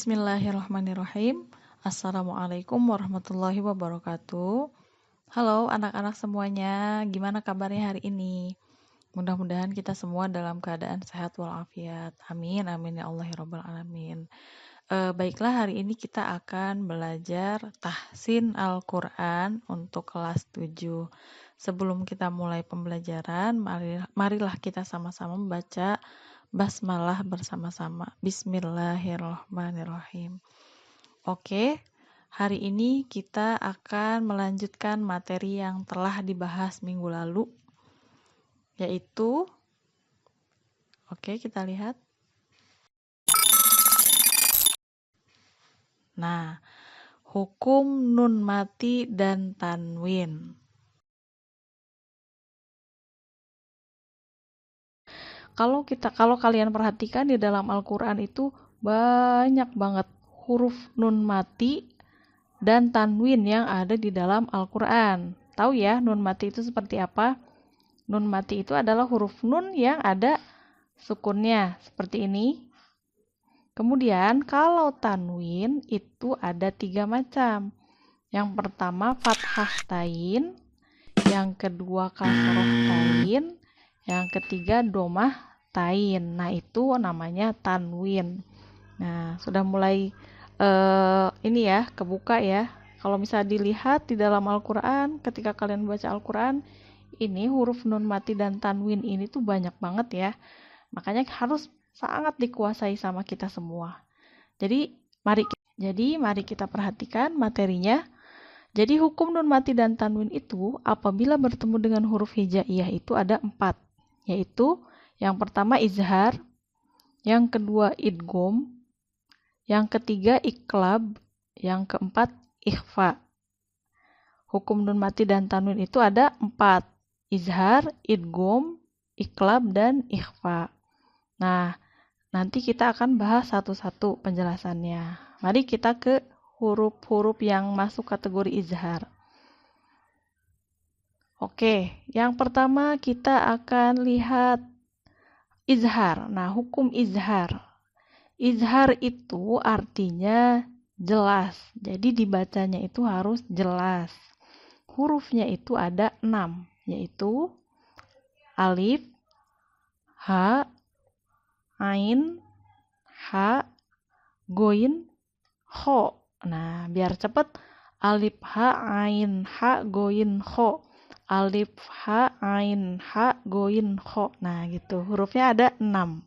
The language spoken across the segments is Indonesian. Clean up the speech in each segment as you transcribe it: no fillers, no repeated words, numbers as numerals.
Bismillahirrahmanirrahim. Assalamualaikum warahmatullahi wabarakatuh. Halo anak-anak semuanya, gimana kabarnya hari ini? Mudah-mudahan kita semua dalam keadaan sehat walafiat. Amin, amin ya Allah ya Rabbal alamin. Baiklah, hari ini kita akan belajar tahsin Al-Quran untuk kelas 7. Sebelum kita mulai pembelajaran, marilah kita sama-sama membaca basmalah bersama-sama. Bismillahirrahmanirrahim. Oke, hari ini kita akan melanjutkan materi yang telah dibahas minggu lalu, yaitu, oke kita lihat. Nah, hukum nun mati dan tanwin. Kalau kalian perhatikan di dalam Al-Qur'an itu banyak banget huruf nun mati dan tanwin yang ada di dalam Al-Qur'an. Tahu ya nun mati itu seperti apa? Nun mati itu adalah huruf nun yang ada sukunnya seperti ini. Kemudian kalau tanwin itu ada 3 macam. Yang pertama fathah tain, yang kedua kasroh tain, yang ketiga domah tain. Nah, itu namanya tanwin. Nah, sudah mulai ini ya, kebuka ya. Kalau misalnya dilihat di dalam Al-Qur'an, ketika kalian baca Al-Qur'an, ini huruf nun mati dan tanwin ini tuh banyak banget ya. Makanya harus sangat dikuasai sama kita semua. Jadi, mari kita perhatikan materinya. Jadi, hukum nun mati dan tanwin itu apabila bertemu dengan huruf hijaiyah itu ada 4. Yaitu yang pertama izhar, yang kedua idgham, yang ketiga iqlab, yang keempat ikhfa. Hukum nun mati dan tanwin itu ada 4. Izhar, idgham, iqlab, dan ikhfa. Nah, nanti kita akan bahas satu-satu penjelasannya. Mari kita ke huruf-huruf yang masuk kategori izhar. Oke, yang pertama kita akan lihat izhar. Nah, hukum izhar. Izhar itu artinya jelas. Jadi dibacanya itu harus jelas. Hurufnya itu ada 6, yaitu alif, ha, ain, ha, goin, kho. Nah, biar cepet. Alif, ha, ain, ha, goin, kho. Alif, ha, ain, ha, goin, kho. Nah, gitu. Hurufnya ada 6.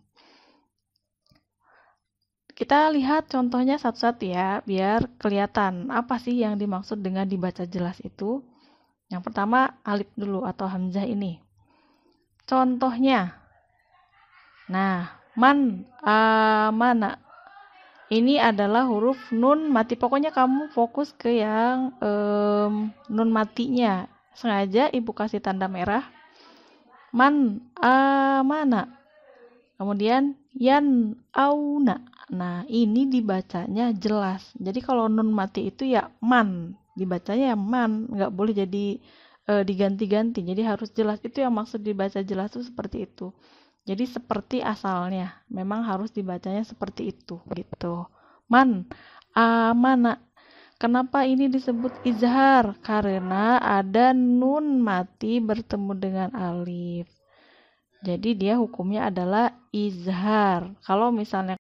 Kita lihat contohnya satu-satu ya, biar kelihatan apa sih yang dimaksud dengan dibaca jelas itu. Yang pertama, alif dulu atau hamzah ini. Contohnya. Nah, man, amana. Ini adalah huruf nun mati. Pokoknya kamu fokus ke yang nun matinya. Sengaja ibu kasih tanda merah. Man, amana. Kemudian yan, auna. Nah, ini dibacanya jelas. Jadi kalau nun mati itu ya man. Dibacanya ya man. Nggak boleh jadi diganti-ganti. Jadi harus jelas. Itu yang maksud dibaca jelas itu seperti itu. Jadi seperti asalnya. Memang harus dibacanya seperti itu. Gitu. Man, amana. Kenapa ini disebut izhar? Karena ada nun mati bertemu dengan alif. Jadi dia hukumnya adalah izhar. Kalau misalnya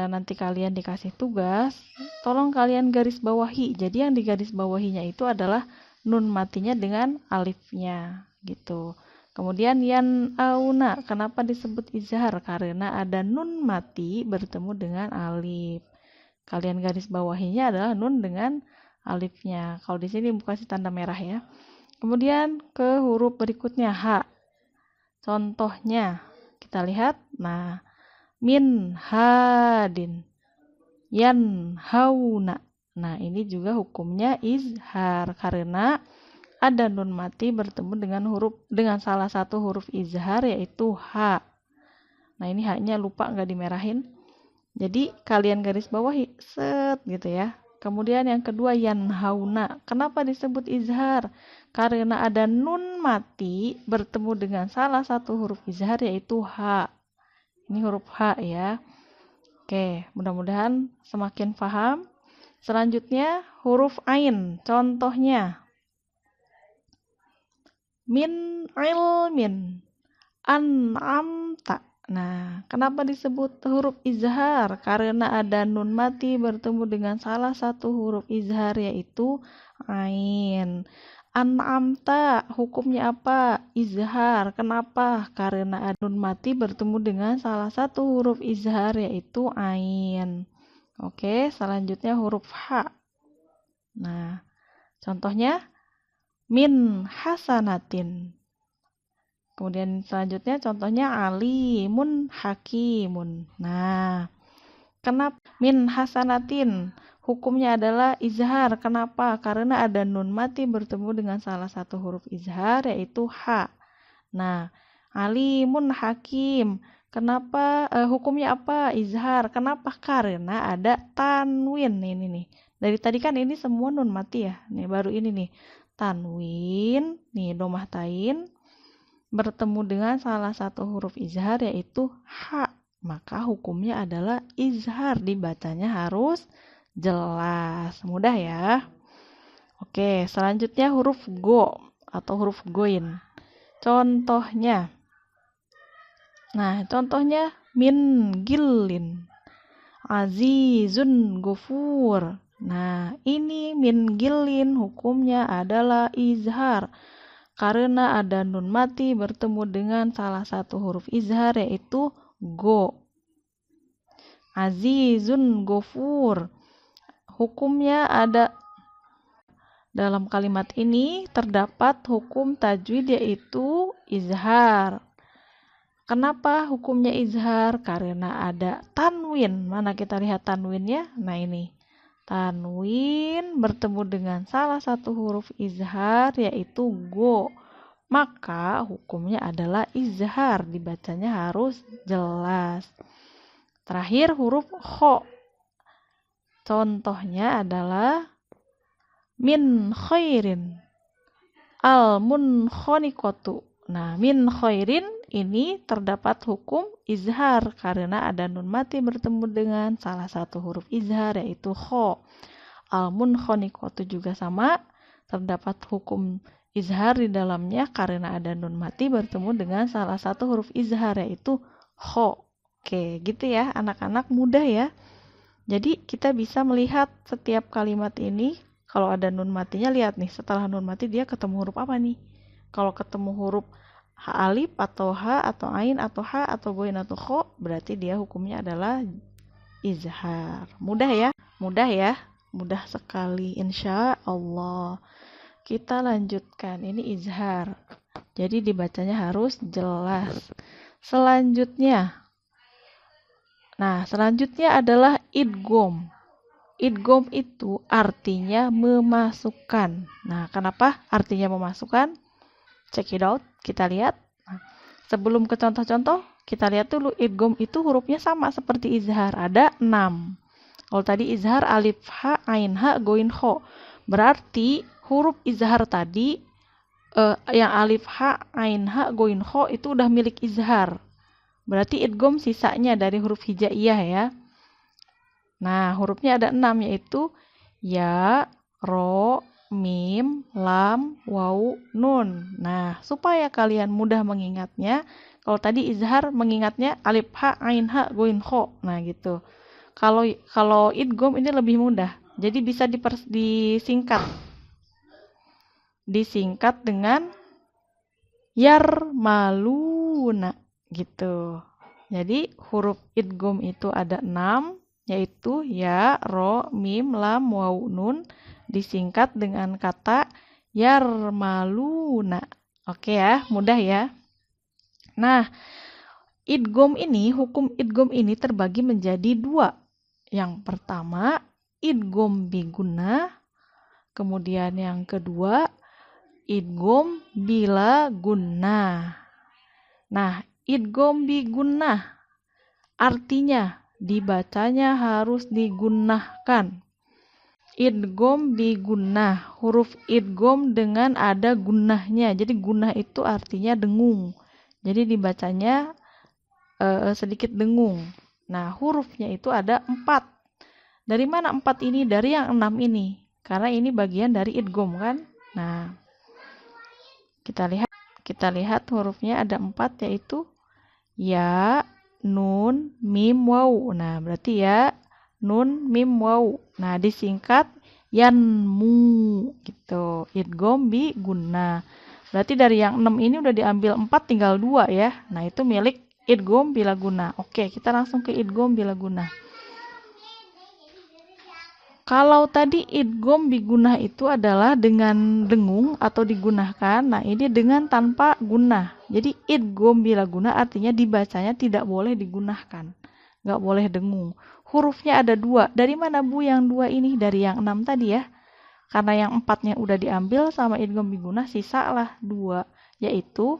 nanti kalian dikasih tugas, tolong kalian garis bawahi. Jadi yang digaris bawahinya itu adalah nun matinya dengan alifnya, gitu. Kemudian yan auna, kenapa disebut izhar? Karena ada nun mati bertemu dengan alif. Kalian garis bawahinya adalah nun dengan alifnya. Kalau di sini kasih tanda merah ya. Kemudian ke huruf berikutnya ha. Contohnya kita lihat. Nah, min hadin, yan hauna. Nah, ini juga hukumnya izhar karena ada nun mati bertemu dengan salah satu huruf izhar yaitu ha. Nah, ini haknya lupa nggak dimerahin. Jadi kalian garis bawahi set gitu ya. Kemudian yang kedua yan hauna. Kenapa disebut izhar? Karena ada nun mati bertemu dengan salah satu huruf izhar yaitu ha. Ini huruf ha ya. Oke, mudah-mudahan semakin paham. Selanjutnya huruf ain. Contohnya min ilmin an'amta. Nah, kenapa disebut huruf izhar? Karena ada nun mati bertemu dengan salah satu huruf izhar yaitu ain. An'amta hukumnya apa? Izhar. Kenapa? Karena ada nun mati bertemu dengan salah satu huruf izhar yaitu ain. Oke, selanjutnya huruf ha. Nah, contohnya min hasanatin. Kemudian selanjutnya contohnya alimun hakimun. Nah, kenapa min hasanatin? Hukumnya adalah izhar. Kenapa? Karena ada nun mati bertemu dengan salah satu huruf izhar yaitu ha. Nah, alimun hakim. Kenapa? Hukumnya apa? Izhar. Kenapa? Karena ada tanwin. Ini nih. Dari tadi kan ini semua nun mati ya. Nih baru ini nih. Tanwin, nih domah tain bertemu dengan salah satu huruf izhar yaitu ha, maka hukumnya adalah izhar, dibacanya harus jelas. Mudah ya. Oke, selanjutnya huruf go atau huruf goin. Contohnya, contohnya min gilin azizun gofur. Nah, ini min gilin hukumnya adalah izhar. Karena ada nun mati bertemu dengan salah satu huruf izhar yaitu go. Azizun gofur. Hukumnya ada dalam kalimat ini terdapat hukum tajwid yaitu izhar. Kenapa hukumnya izhar? Karena ada tanwin. Mana kita lihat tanwinnya? Nah ini. Tanwin bertemu dengan salah satu huruf izhar yaitu go. Maka hukumnya adalah izhar, dibacanya harus jelas. Terakhir huruf kho. Contohnya adalah min khairin al-munkhoniqatu. Nah, min khairin ini terdapat hukum izhar karena ada nun mati bertemu dengan salah satu huruf izhar yaitu kho. Al-munkhoniqatu juga sama, terdapat hukum izhar di dalamnya karena ada nun mati bertemu dengan salah satu huruf izhar yaitu kho. Oke, gitu ya anak-anak, mudah ya. Jadi kita bisa melihat setiap kalimat ini, kalau ada nun matinya, lihat nih setelah nun mati dia ketemu huruf apa nih. Kalau ketemu huruf ha alif atau ha atau ain atau ha atau goin atau kho, berarti dia hukumnya adalah izhar. Mudah ya? Mudah ya? Mudah sekali insya Allah. Kita lanjutkan, ini izhar. Jadi dibacanya harus jelas. Selanjutnya adalah idgham. Idgham itu artinya memasukkan. Nah, kenapa artinya memasukkan? Check it out, kita lihat. Nah, sebelum ke contoh-contoh, kita lihat dulu idgham itu hurufnya sama seperti izhar, ada 6. Kalau tadi izhar alif ha, ain ha, goin ho. Berarti huruf izhar tadi yang alif ha, ain ha, goin ho itu udah milik izhar. Berarti idgham sisanya dari huruf hijaiyah ya. Nah, hurufnya ada 6 yaitu ya, ro, mim, lam, waw, nun. Nah, supaya kalian mudah mengingatnya, kalau tadi izhar mengingatnya alif ha, ain ha, goin ho. Nah, gitu. Kalau idgham ini lebih mudah. Jadi bisa disingkat. Disingkat dengan yarmaluna gitu. Jadi huruf idgham itu ada 6, yaitu ya, ro, mim, lam, waw, nun, disingkat dengan kata yarmaluna. Oke ya, mudah ya. Nah, hukum idgham ini terbagi menjadi 2. Yang pertama, idgham bi gunnah. Kemudian yang kedua, idgham bila gunnah. Nah, idgham bi gunnah artinya dibacanya harus digunnahkan. Idgham bi gunnah, huruf idgham dengan ada gunnahnya. Jadi gunnah itu artinya dengung. Jadi dibacanya sedikit dengung. Nah, hurufnya itu ada 4. Dari mana 4 ini? Dari yang 6 ini. Karena ini bagian dari idgham kan? Nah, kita lihat hurufnya ada 4, yaitu ya, nun, mim, waw. Nah, berarti ya, nun, mim, waw. Nah, disingkat yanmu gitu. Idgham bi guna. Berarti dari yang 6 ini udah diambil 4, tinggal 2 ya. Nah, itu milik idgham bila guna. Oke, kita langsung ke idgham bila guna. Kalau tadi idgham bigunah itu adalah dengan dengung atau digunakan. Nah, ini dengan tanpa gunah. Jadi idgham bila guna artinya dibacanya tidak boleh digunakan. Nggak boleh dengung. Hurufnya ada 2. Dari mana Bu yang 2 ini? Dari yang 6 tadi ya. Karena yang 4-nya udah diambil sama idgham bigunah, sisa lah 2. Yaitu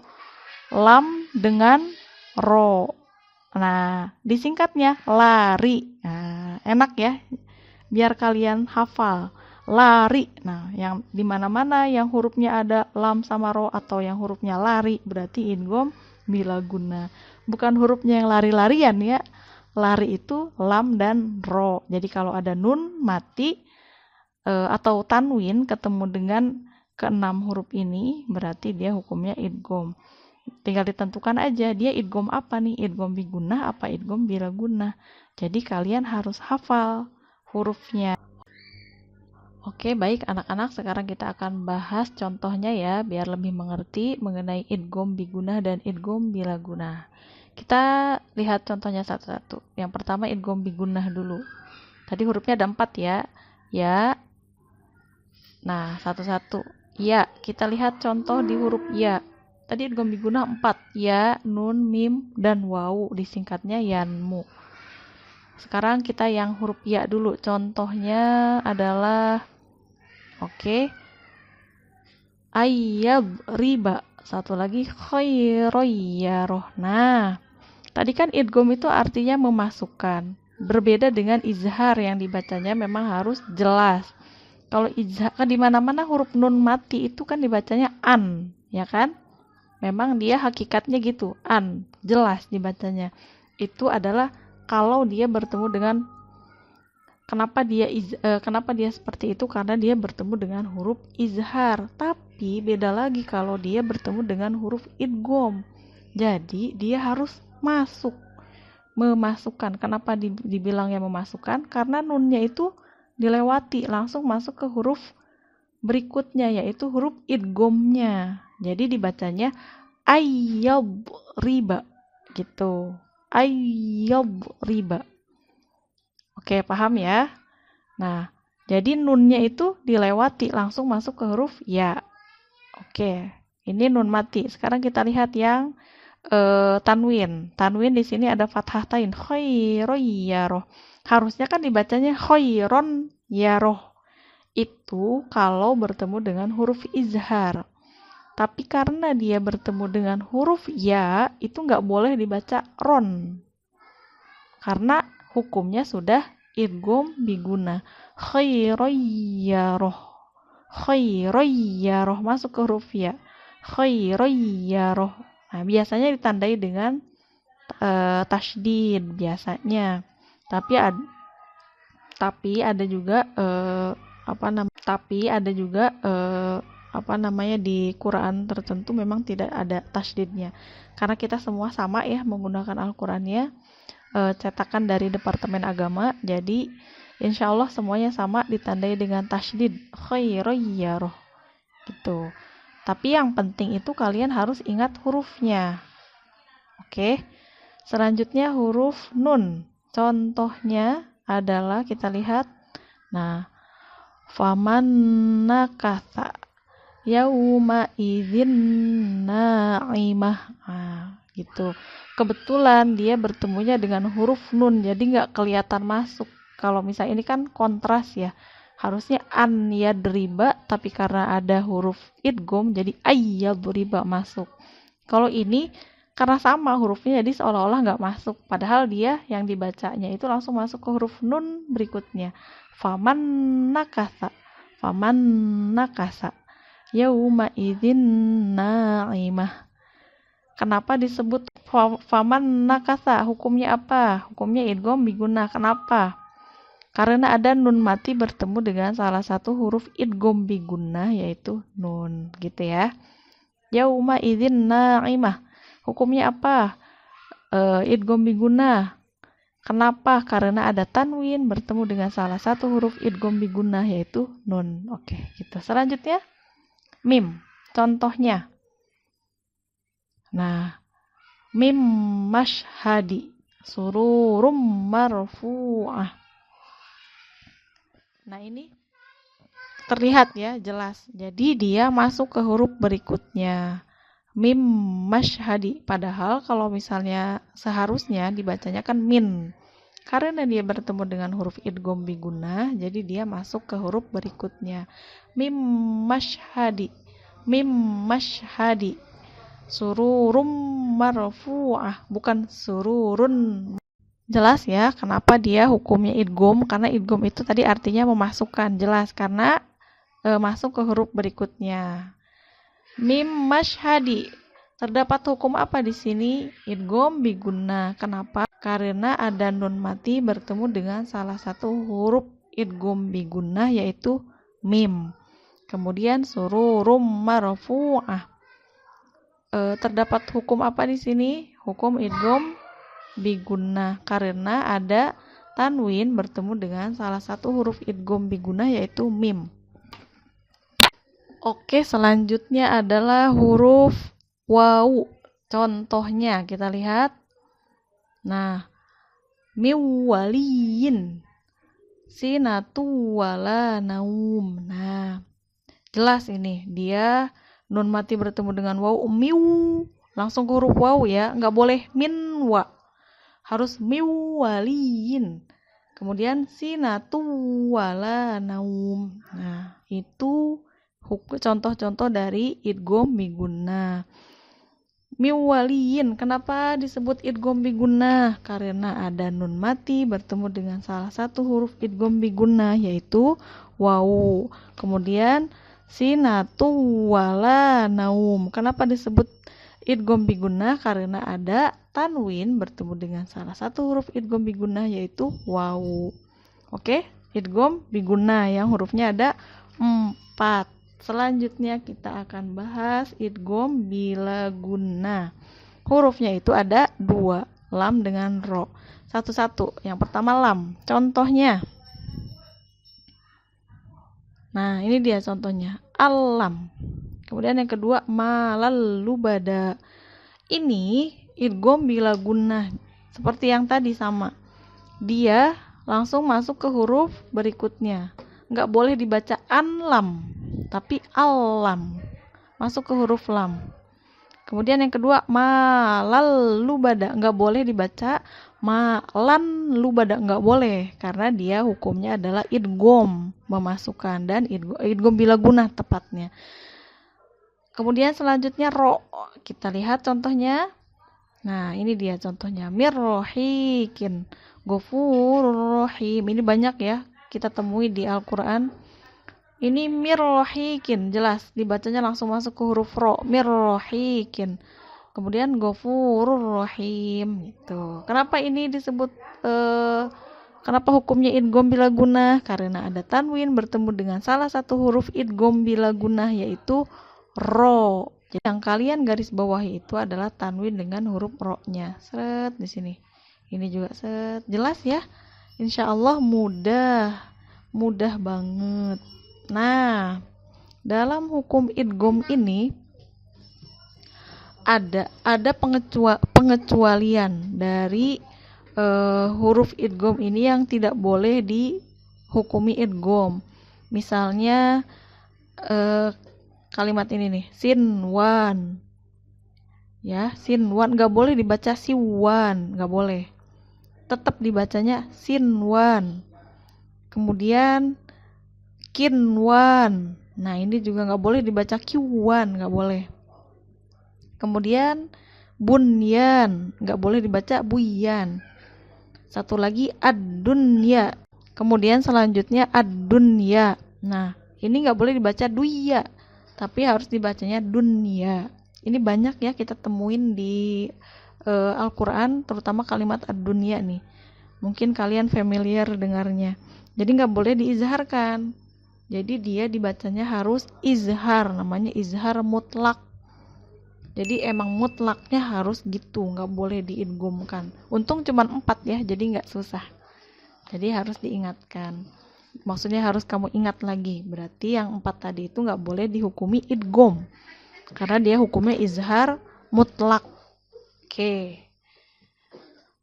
lam dengan ro. Nah, disingkatnya lari. Nah, enak ya. Biar kalian hafal. Lari. Nah, yang di mana-mana yang hurufnya ada lam sama ro atau yang hurufnya lari, berarti idgham bila guna. Bukan hurufnya yang lari-larian ya. Lari itu lam dan ro. Jadi kalau ada nun mati atau tanwin ketemu dengan ke-6 huruf ini, berarti dia hukumnya idgham. Tinggal ditentukan aja dia idgham apa nih, idgham bigunah apa idgham bila guna. Jadi kalian harus hafal hurufnya. Oke, baik anak-anak, sekarang kita akan bahas contohnya ya, biar lebih mengerti mengenai idgham bigunah dan idgham bila guna. Kita lihat contohnya satu-satu. Yang pertama idgham bigunah dulu. Tadi hurufnya ada 4 ya. Ya. Nah, satu-satu. Ya, kita lihat contoh di huruf ya. Tadi idgham bigunah 4. Ya, nun, mim, dan waw. Disingkatnya yanmu. Sekarang kita yang huruf ya dulu. Contohnya adalah ayyab riba. Satu lagi khairoyyaroh. Nah, tadi kan idgham itu artinya memasukkan. Berbeda dengan izhar yang dibacanya memang harus jelas. Kalau izhar kan di mana-mana huruf nun mati itu kan dibacanya an, ya kan? Memang dia hakikatnya gitu, an, jelas dibacanya. Itu adalah kalau dia bertemu dengan kenapa dia seperti itu, karena dia bertemu dengan huruf izhar. Tapi beda lagi kalau dia bertemu dengan huruf idgham. Jadi dia harus memasukkan. Kenapa dibilangnya memasukkan? Karena nunnya itu dilewati, langsung masuk ke huruf berikutnya, yaitu huruf idghamnya. Jadi dibacanya ayyab riba gitu. Ayyab riba. Oke, paham ya? Nah, jadi nunnya itu dilewati, langsung masuk ke huruf ya. Oke, ini nun mati. Sekarang kita lihat yang tanwin. Tanwin di sini ada fathatain, khairoyyaroh. Harusnya kan dibacanya khairon yaroh. Itu kalau bertemu dengan huruf izhar. Tapi karena dia bertemu dengan huruf ya, itu nggak boleh dibaca ron. Karena hukumnya sudah idgham biguna. Khairoyyaroh. Khairoyyaroh masuk ke huruf ya. Khairoyyaroh. Nah, biasanya ditandai dengan tasydid biasanya. Tapi ada juga di Quran tertentu memang tidak ada tasydidnya. Karena kita semua sama ya menggunakan Al-Qur'annya cetakan dari Departemen Agama. Jadi insya Allah semuanya sama ditandai dengan tasydid khairoyyaroh gitu. Tapi yang penting itu kalian harus ingat hurufnya. Oke. Selanjutnya huruf nun. Contohnya adalah kita lihat. Nah, faman nakatha yauma idzin na'imah. Nah, gitu. Kebetulan dia bertemunya dengan huruf nun, jadi nggak kelihatan masuk. Kalau misalnya ini kan kontras ya. Harusnya an yadriba, tapi karena ada huruf idgham jadi ayyadriba masuk. Kalau ini karena sama hurufnya jadi seolah-olah nggak masuk. Padahal dia yang dibacanya itu langsung masuk ke huruf nun berikutnya. Faman nakasa yauma idzin na'imah. Kenapa disebut faman nakasa? Hukumnya apa? Hukumnya idgham bigunnah. Kenapa? Karena ada nun mati bertemu dengan salah satu huruf idgham bigunnah, yaitu nun, gitu ya. Yauma idzin na'imah. Hukumnya apa? Idgham bigunnah. Kenapa? Karena ada tanwin bertemu dengan salah satu huruf idgham bigunnah, yaitu nun. Oke, gitu. Selanjutnya mim. Contohnya. Nah, mim mashhadi sururum marfu'ah. Nah, ini terlihat ya, jelas. Jadi dia masuk ke huruf berikutnya. Mim mashhadi. Padahal kalau misalnya seharusnya dibacanya kan min. Karena dia bertemu dengan huruf idgham bigunnah, jadi dia masuk ke huruf berikutnya. Mim mashhadi. Mim mashhadi. Sururum marfu'ah, bukan sururun. Jelas ya kenapa dia hukumnya idgham, karena idgham itu tadi artinya memasukkan. Jelas karena masuk ke huruf berikutnya. Mim mashhadi. Terdapat hukum apa di sini? Idgham bigunnah. Kenapa? Karena ada nun mati bertemu dengan salah satu huruf idgham bigunnah, yaitu mim. Kemudian sururum marfu'ah. Terdapat hukum apa di sini? Hukum idgham bigunnah karena ada tanwin bertemu dengan salah satu huruf idgham bigunnah, yaitu mim. Oke, selanjutnya adalah huruf wawu. Contohnya kita lihat. Nah, miwaliyin sinatu wala naum. Nah, jelas ini dia nun mati bertemu dengan wawu, miu, langsung ke huruf wawu ya, nggak boleh minwa, harus miwaliyin. Kemudian sinatu wala naum. Nah, itu contoh-contoh dari idgham bigunnah. Miwaliyin, kenapa disebut idgham bigunnah? Karena ada nun mati bertemu dengan salah satu huruf idgham bigunnah, yaitu wawu. Kemudian sinatu wala naum. Kenapa disebut idgham bigunnah? Karena ada tanwin bertemu dengan salah satu huruf idgham bigunnah, yaitu wawu. Oke, idgham bigunnah yang hurufnya ada 4. Selanjutnya kita akan bahas idgham bila gunnah. Hurufnya itu ada 2, lam dengan ro. Satu-satu. Yang pertama lam. Contohnya. Nah, ini dia contohnya. Alam. Kemudian yang kedua malal lubada. Ini idgham bila gunnah. Seperti yang tadi sama. Dia langsung masuk ke huruf berikutnya. Nggak boleh dibaca anlam, tapi alam, masuk ke huruf lam. Kemudian yang kedua malal lubada, nggak boleh dibaca malan lubada, nggak boleh, karena dia hukumnya adalah idgham memasukkan dan idgham bila gunnah tepatnya. Kemudian selanjutnya ro, kita lihat contohnya. Nah, ini dia contohnya, mirrohikin ghafurur rahim. Ini banyak ya kita temui di Al-Quran. Ini mirrohikin, jelas dibacanya langsung masuk ke huruf ro, mirrohikin. Kemudian ghafurur rahim gitu. Kenapa ini disebut kenapa hukumnya idgham bila gunnah? Karena ada tanwin bertemu dengan salah satu huruf idgham bila gunnah, yaitu ro. Jadi yang kalian garis bawahi itu adalah tanwin dengan huruf ro-nya. Seret di sini. Ini juga set. Jelas ya? Insya Allah mudah banget. Nah, dalam hukum idgham ini ada pengecualian dari huruf idgham ini yang tidak boleh dihukumi idgham. Misalnya kalimat ini nih, sinwan. Ya, sinwan nggak boleh dibaca siwan, nggak boleh. Tetap dibacanya sinwan. Kemudian kinwan. Nah, ini juga nggak boleh dibaca kiwan, nggak boleh. Kemudian bunyan, nggak boleh dibaca buyan. Satu lagi ad-dunya. Kemudian selanjutnya ad-dunya. Nah, ini nggak boleh dibaca duya, tapi harus dibacanya dunya. Ini banyak ya kita temuin di Al-Quran, terutama kalimat ad-dunya nih. Mungkin kalian familiar dengarnya. Jadi nggak boleh diizharkan. Jadi dia dibacanya harus izhar, namanya izhar mutlak. Jadi emang mutlaknya harus gitu, nggak boleh diidgomkan. Untung cuma 4 ya, jadi nggak susah. Jadi harus diingatkan. Maksudnya harus kamu ingat lagi. Berarti yang 4 tadi itu nggak boleh dihukumi idgom. Karena dia hukumnya izhar mutlak. Oke.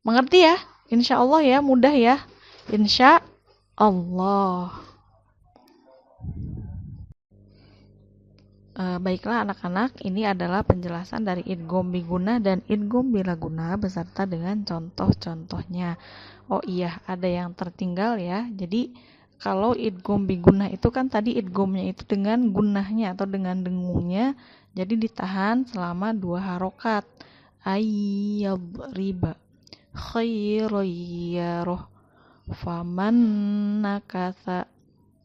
Mengerti ya? Insya Allah ya, mudah ya. Insya Allah. Baiklah anak-anak, ini adalah penjelasan dari idgham biguna dan idgham bilaguna beserta dengan contoh-contohnya. Oh iya, ada yang tertinggal ya. Jadi kalau idgham biguna itu kan tadi idghamnya itu dengan gunahnya atau dengan dengungnya, jadi ditahan selama 2 harokat. Ayyadriba khairoyyaroh faman nakatha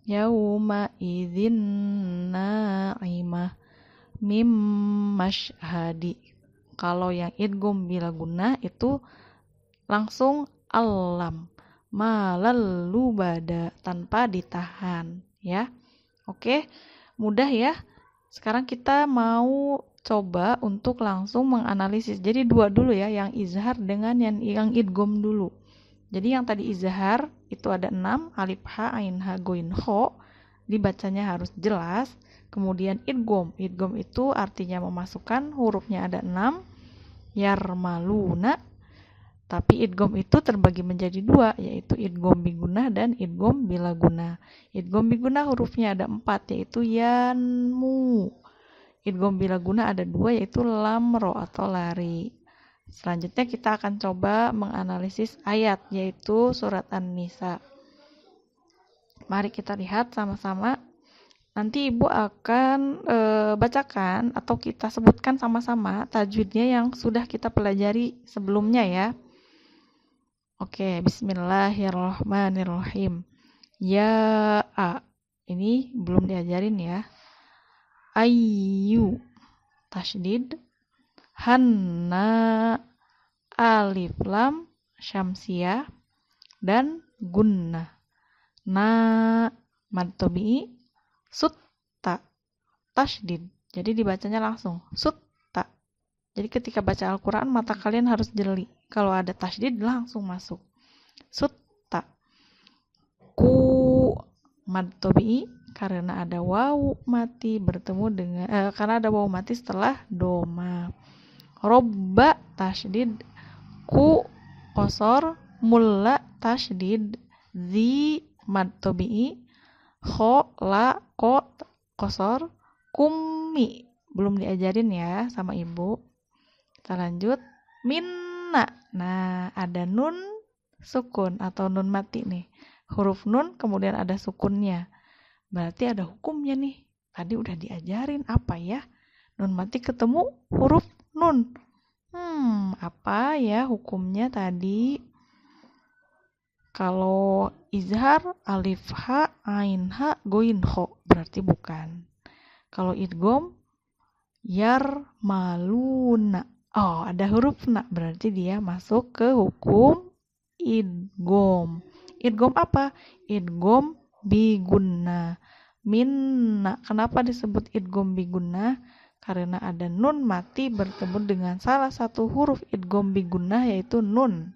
yauma idzin na'imah mim mashhadi. Kalau yang idgham bilaguna itu langsung alam malal lubada tanpa ditahan ya. Oke, mudah ya. Sekarang kita mau coba untuk langsung menganalisis. Jadi 2 dulu ya, yang izhar dengan yang idgham dulu. Jadi yang tadi izhar itu ada 6, alif ha, ain ha, goin ho, dibacanya harus jelas. Kemudian idgham itu artinya memasukkan, hurufnya ada 6, yarmaluna. Tapi idgham itu terbagi menjadi 2, yaitu idgham biguna dan idgham bilaguna. Idgham biguna hurufnya ada 4, yaitu yanmu. Idgham bilaguna ada 2, yaitu lamro atau lari. Selanjutnya kita akan coba menganalisis ayat, yaitu surat An-Nisa. Mari kita lihat sama-sama. Nanti Ibu akan bacakan atau kita sebutkan sama-sama tajwidnya yang sudah kita pelajari sebelumnya ya. Oke, bismillahirrahmanirrahim. Ya a. Ini belum diajarin ya. Ayyu. Tasydid. Hanna, alif lam syamsiah dan gunnah. Na mad tabi'i, sutta tasydid. Jadi dibacanya langsung sutta. Jadi ketika baca Al-Qur'an mata kalian harus jeli. Kalau ada tasydid langsung masuk. Sutta. Ku mad tabi'i karena ada wawu mati bertemu dengan karena ada wawu mati setelah doma. Robba tasydid, ku qasar, mulla tasydid, zi mad tabi'i, kho la ko qasar, kummi belum diajarin ya sama Ibu. Kita lanjut, minna. Nah, ada nun sukun atau nun mati nih. Huruf nun kemudian ada sukunnya. Berarti ada hukumnya nih. Tadi udah diajarin apa ya? Nun mati ketemu huruf nun. Apa ya hukumnya tadi? Kalau izhar alif ha, ain ha, goin ho, berarti bukan. Kalau idgham yar maluna. Oh, ada huruf na, berarti dia masuk ke hukum idgham. Idgham apa? Idgham bigunna. Minna. Kenapa disebut idgham bigunna? Karena ada nun mati bertemu dengan salah satu huruf idgham bigunnah yaitu nun.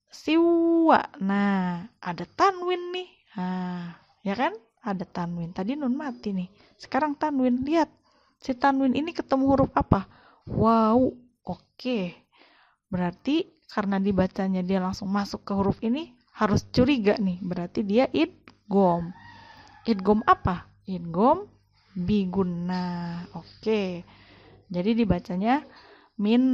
Siwa. Nah, ada tanwin nih. Nah, ya kan? Ada tanwin. Tadi nun mati nih. Sekarang tanwin. Lihat. Si tanwin ini ketemu huruf apa? Wow. Oke. Berarti karena dibacanya dia langsung masuk ke huruf ini, harus curiga nih. Berarti dia idgham. Idgham apa? Idgham bigunnah. Oke. Jadi dibacanya min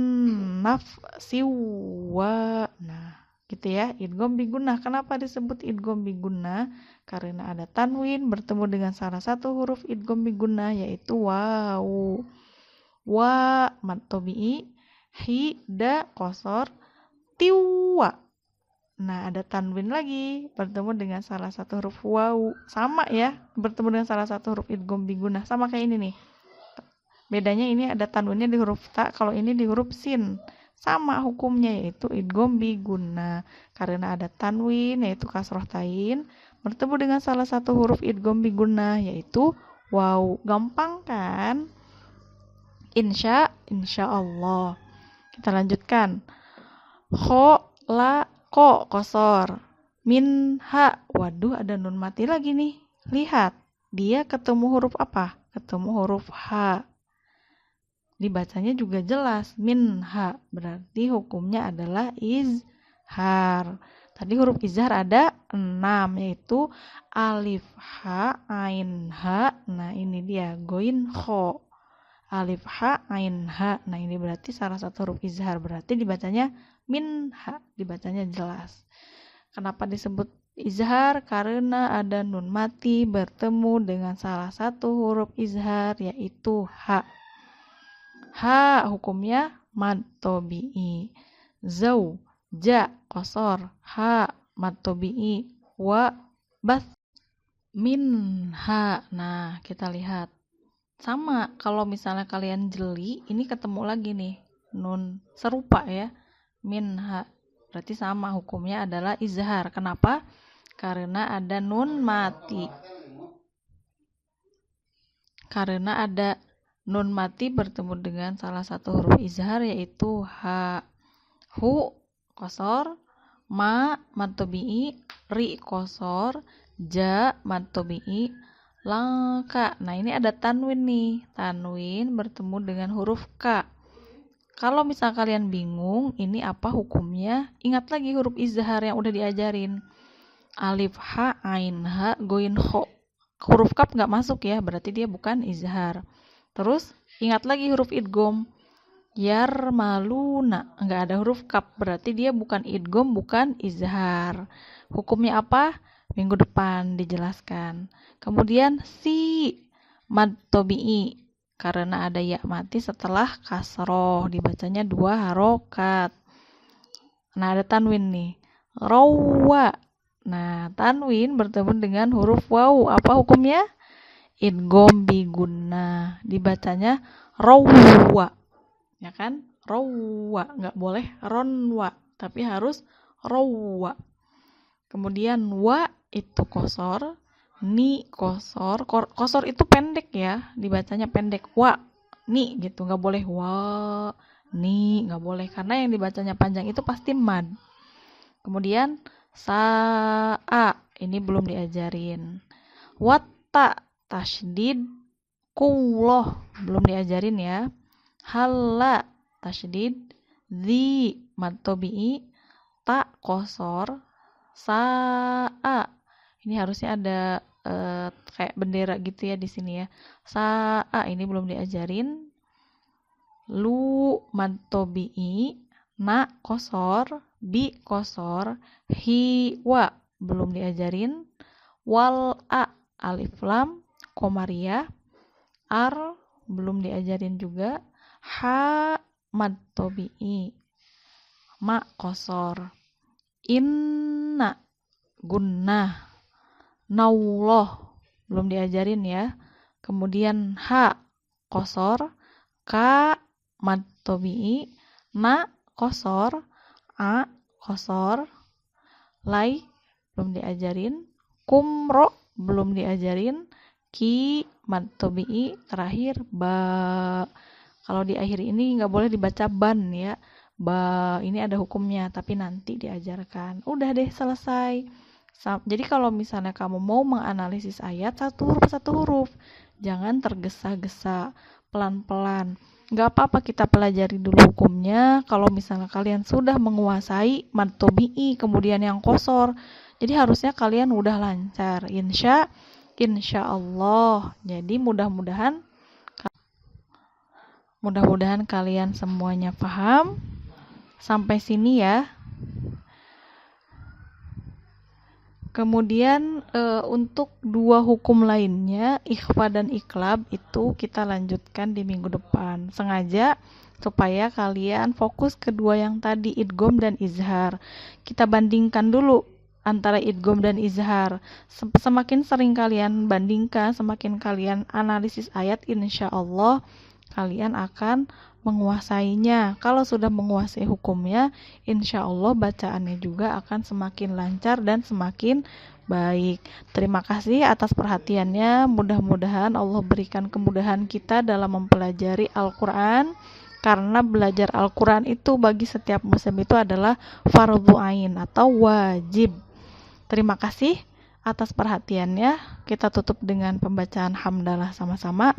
nafsiwa. Nah, gitu ya. Idgham bigunnah. Kenapa disebut idgham bigunnah? Karena ada tanwin bertemu dengan salah satu huruf idgham bigunnah yaitu wawu. Wa mad tabi'i, hi da qasar, tiwa. Nah, ada tanwin lagi bertemu dengan salah satu huruf wawu. Sama ya, bertemu dengan salah satu huruf idgham bigunnah. Sama kayak ini nih. Bedanya ini ada tanwinnya di huruf ta, kalau ini di huruf sin. Sama hukumnya, yaitu idgham bi gunnah. Karena ada tanwin yaitu kasroh tain bertemu dengan salah satu huruf idgham bi gunnah yaitu waw. Gampang kan? Insya Allah. Kita lanjutkan. Kho la ko kosor. Min ha. Waduh, ada nun mati lagi nih. Lihat, dia ketemu huruf apa? Ketemu huruf ha. Dibacanya juga jelas, min ha. Berarti hukumnya adalah izhar. Tadi huruf izhar ada 6, yaitu alif ha, ain ha. Nah, ini dia goin kho. Alif ha, ain ha. Nah, ini berarti salah satu huruf izhar. Berarti dibacanya min ha. Dibacanya jelas. Kenapa disebut izhar? Karena ada nun mati bertemu dengan salah satu huruf izhar, yaitu ha. Ha hukumnya mad tobi'i. Zau, ja, kosor, ha, mad tobi'i, wa, bath, min, ha. Nah, kita lihat. Sama, kalau misalnya kalian jeli, ini ketemu lagi nih, nun serupa ya, min, ha. Berarti sama, hukumnya adalah izhar. Kenapa? Karena ada nun mati. Karena ada nun mati bertemu dengan salah satu huruf izhar, yaitu ha. Hu kosor, ma mad tobi'i, ri kosor, ja mad tobi'i, langka. Nah, ini ada tanwin nih. Tanwin bertemu dengan huruf ka. Kalau misal kalian bingung ini apa hukumnya, ingat lagi huruf izhar yang udah diajarin. Alif ha, ain ha, goin ho. Huruf kaf nggak masuk ya, berarti dia bukan izhar. Terus ingat lagi huruf idgham. Yarmaluna, nggak ada huruf kaf, berarti dia bukan idgham, bukan izhar. Hukumnya apa? Minggu depan dijelaskan. Kemudian si mad tobi'i, karena ada ya mati setelah kasroh, dibacanya 2 harokat. Nah, ada tanwin nih. Rawa. Nah, tanwin bertemu dengan huruf waw. Apa hukumnya? Idgham bi gunnah. Dibacanya rawa. Ya kan? Rawa. Nggak boleh ronwa, tapi harus rawa. Kemudian wa itu kosor, ni kosor. Kosor itu pendek ya, dibacanya pendek. Wa, ni gitu. Nggak boleh wa, ni. Nggak boleh, karena yang dibacanya panjang itu pasti mad. Kemudian sa'a, ini belum diajarin. Watta, tasydid, kulloh, belum diajarin ya. Halla, tasydid, zi, mad tobi'i, ta kosor, sa'a. Ini harusnya ada kayak bendera gitu ya di sini ya. Sa'a ini belum diajarin. Lu, mad tobi'i, na kosor, bi kosor, hi, wa belum diajarin. Wal, a, alif lam, komariah, ar belum diajarin juga. Ha, mad tobi'i, ma kosor, inna, gunnah, nauloh belum diajarin ya. Kemudian ha kosor, ka mad tobi'i, na kosor, a kosor, lai belum diajarin, kumro belum diajarin, ki mad tobi'i, terakhir ba. Kalau di akhir ini nggak boleh dibaca ban ya. Ba ini ada hukumnya, tapi nanti diajarkan. Udah deh, selesai. Jadi kalau misalnya kamu mau menganalisis ayat satu huruf, jangan tergesa-gesa, pelan-pelan. Nggak apa-apa kita pelajari dulu hukumnya. Kalau misalnya kalian sudah menguasai mad tobi'i, kemudian yang kosor, jadi harusnya kalian udah lancar. Insya Allah. Jadi mudah-mudahan kalian semuanya paham. Sampai sini ya. Kemudian untuk 2 hukum lainnya, ikhfa dan iklab, itu kita lanjutkan di minggu depan. Sengaja supaya kalian fokus kedua yang tadi, idgham dan izhar. Kita bandingkan dulu antara idgham dan izhar. Semakin sering kalian bandingkan, semakin kalian analisis ayat, insya Allah kalian akan menguasainya. Kalau sudah menguasai hukumnya, insya Allah bacaannya juga akan semakin lancar dan semakin baik. Terima kasih atas perhatiannya. Mudah-mudahan Allah berikan kemudahan kita dalam mempelajari Al-Quran, karena belajar Al-Quran itu bagi setiap muslim itu adalah fardhu ain atau wajib. Terima kasih atas perhatiannya. Kita tutup dengan pembacaan hamdalah sama-sama.